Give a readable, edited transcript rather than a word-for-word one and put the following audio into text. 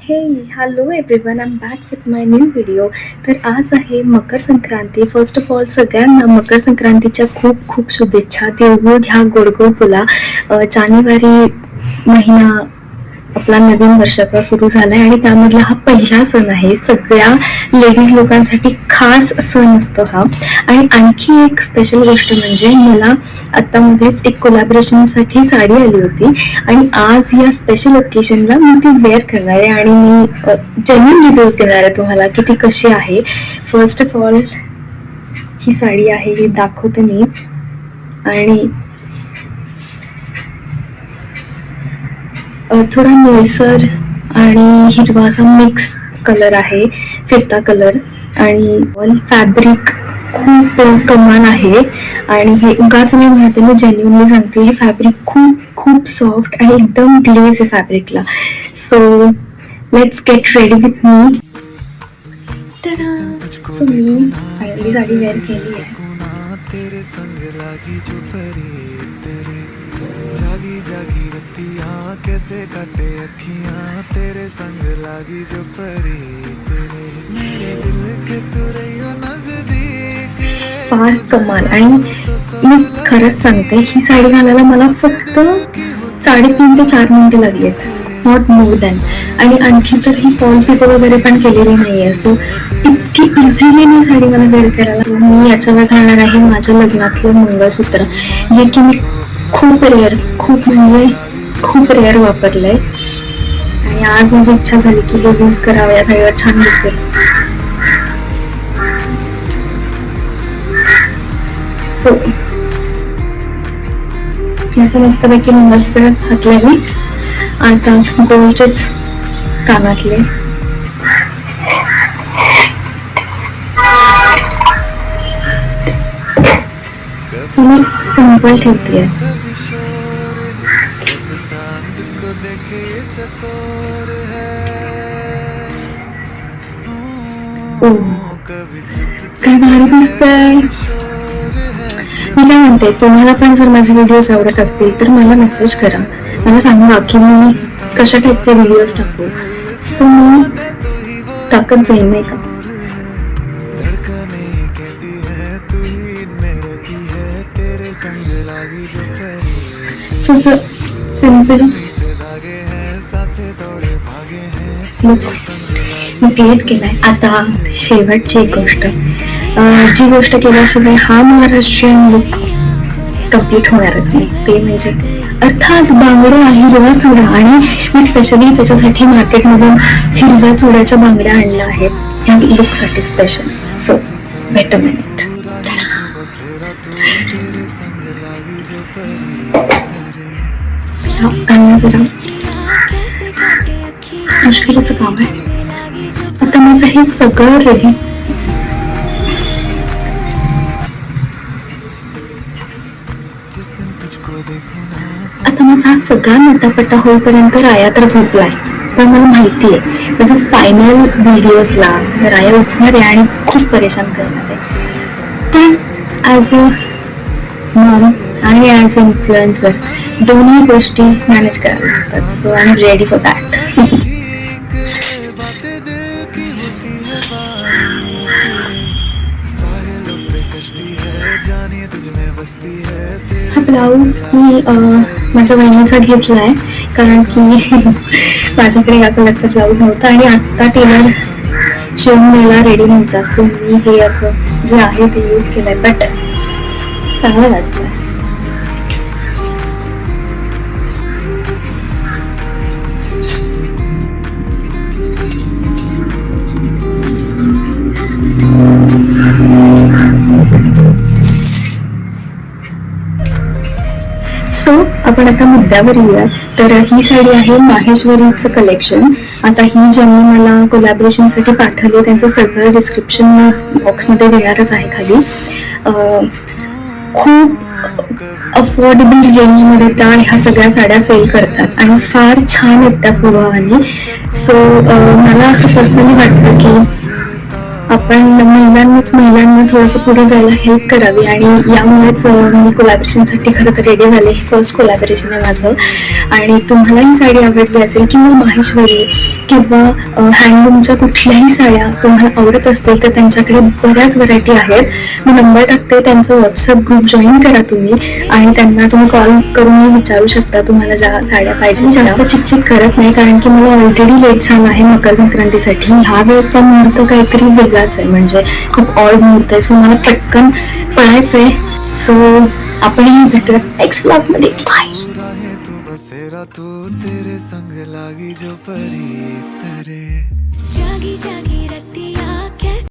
हे hello everyone, I am back with my new video. तर आज आहे Makar Sankranti. First of all सगळ्यांना मकर संक्रांतीच्या खूप खूप शुभेच्छा. तिळगुळ घ्या, गोड गोड बोला. जानेवारी महिना आपला नवीन वर्षाचा सुरू झालाय आणि त्यामधला हा पहिला सण आहे. सगळ्या लेडीज लोकांसाठी खास सण असतो हा. आणि आणखी एक स्पेशल गोष्ट म्हणजे मला आता मध्येच एक कोलॅबरेशनसाठी साडी आली होती आणि आज या स्पेशल ओकेजनला मी ती वेअर करणार आहे आणि मी जेन्युइन रिव्ह्यूज देणार आहे तुम्हाला की ती कशी आहे. First of all he sari आहे, ही दाखवते मी. आणि थोडा निळसर आणि हिरवा असा मिक्स कलर आहे, फिरता कलर. आणि फॅब्रिक खूप कमाल आहे आणि हे उगाच नाही म्हणते, मी जेन्युइनली सांगते, हे फॅब्रिक खूप खूप सॉफ्ट आणि एकदम ग्लेज आहे फॅब्रिकला. So let's get ready with me. तर मी फायनली साडी वेअर केली आहे. तेरे संग लागी जो परी तेरे जागी जागी रतियां कैसे काटे अखियां तेरे संग लागी जो परी तेरे मेरे दिल के तू रहियो नजदीक फार कमाल. आणि मी खरंच सांगते, ही साडी घालायला मला फक्त 3.5 ते 4 मिनिटं लागली, नॉट मोर दॅन. आणि आणखी तर ही फॉल पिको वगैरे पण केलेली नाहीये. सो इतकी इझिली मी साडी मला वेअर करायला. मी याच्यावर घालणार आहे माझ्या लग्नातलं मंगळसूत्र, जे की मी खूप रेअर वापरलंय. आणि आज माझी इच्छा झाली की हे यूज करावं, या साडीवर छान दिसेल. सो असं मस्तपैकी मंगळसूत्र घातलंय मी. आता गोल्डचेच कानातले. मी सिंपल ठेवते. काय भारी दिसतंय. मी काय म्हणते, तुम्हाला पण जर माझे व्हिडिओज आवडत असतील तर मला मेसेज करा, मला सांगा की मी कशा टाईपचे व्हिडिओज टाकू. सो मी टाकत जाईन, नाही का. सिंपल लुक मी क्रिएट केलाय. आता शेवटची एक गोष्ट, जी गोष्ट केल्याशिवाय हा महाराष्ट्रीयन लुक कम्प्लीट होणारच नाही, ते म्हणजे अर्थात बांगड्या, हिरवा चुडा. आणि मी स्पेशली त्याच्यासाठी मार्केटमधून हिरव्या चुड्याच्या बांगड्या आणल्या आहेत ह्या लुकसाठी special. So wait a minute. आणणं जरा मुश्किलीचं काम आहे. आता माझं हे सगळं रेडी. आता माझा हा सगळा नटापटा होईपर्यंत राया तर झोपलाय, पण मला माहिती आहे माझ्या फायनल व्हिडिओजला राया उठणार आहे आणि खूप परेशान करणार आहे. पण ॲज अ मॉम आणि ॲज अ इन्फ्लुएन्सर दोन्ही गोष्टी मॅनेज करायला लागतात. So I am ready for that. हा ब्लाऊज मी माझ्या बहिणीचा घेतला आहे, कारण की माझ्याकडे या कलरचा ब्लाऊज नव्हता आणि आत्ता टेलर शिवून द्यायला रेडी नव्हता. सो मी हे असं जे आहे ते यूज केलंय, बट चांगलं वाटतं. सो आपण आता मुद्द्यावर येऊया. तर ही साडी आहे माहेश्वरीचं कलेक्शन. आता ही ज्यांनी मला कोलॅबरेशनसाठी पाठवली त्यांचं सगळं डिस्क्रिप्शन बॉक्समध्ये देणारच आहे खाली. खूप अफोर्डेबल रेंजमध्ये त्या ह्या सगळ्या साड्या सेल करतात आणि फार छान आहेत त्या स्वभावाने. सो मला असं पर्सनली वाटतं की आपण महिलांना थोडंसं पुढे जायला हेल्प करावी आणि यामुळेच मी कोलॅबरेशनसाठी खरं तर रेडी झाले. फर्स्ट कोलॅबरेशन आहे माझं. आणि तुम्हालाही साडी आवडली असेल किंवा माहेश्वरी किंवा हँडलूमच्या कुठल्याही साड्या तुम्हाला आवडत असतील तर त्यांच्याकडे बऱ्याच व्हरायटी आहेत. मी नंबर टाकते, त्यांचा व्हॉट्सअप ग्रुप जॉईन करा तुम्ही आणि त्यांना तुम्ही कॉल करून विचारू शकता तुम्हाला ज्या साड्या पाहिजे. जास्त चिकचिक करत नाही कारण की मला ऑलरेडी लेट झाला आहे मकर संक्रांतीसाठी. ह्या वेळेसचा मुहूर्त काहीतरी वेगळाच आहे, म्हणजे खूप ऑड मुहूर्त आहे. सो मला पटकन पळायचं आहे. सो आपणही भेटूया नेक्स्ट ब्लॉग मध्ये. बाय. तू बसेरा तू तेरे संग लागी जो परी तेरे. जागी जागी रतिया कैसे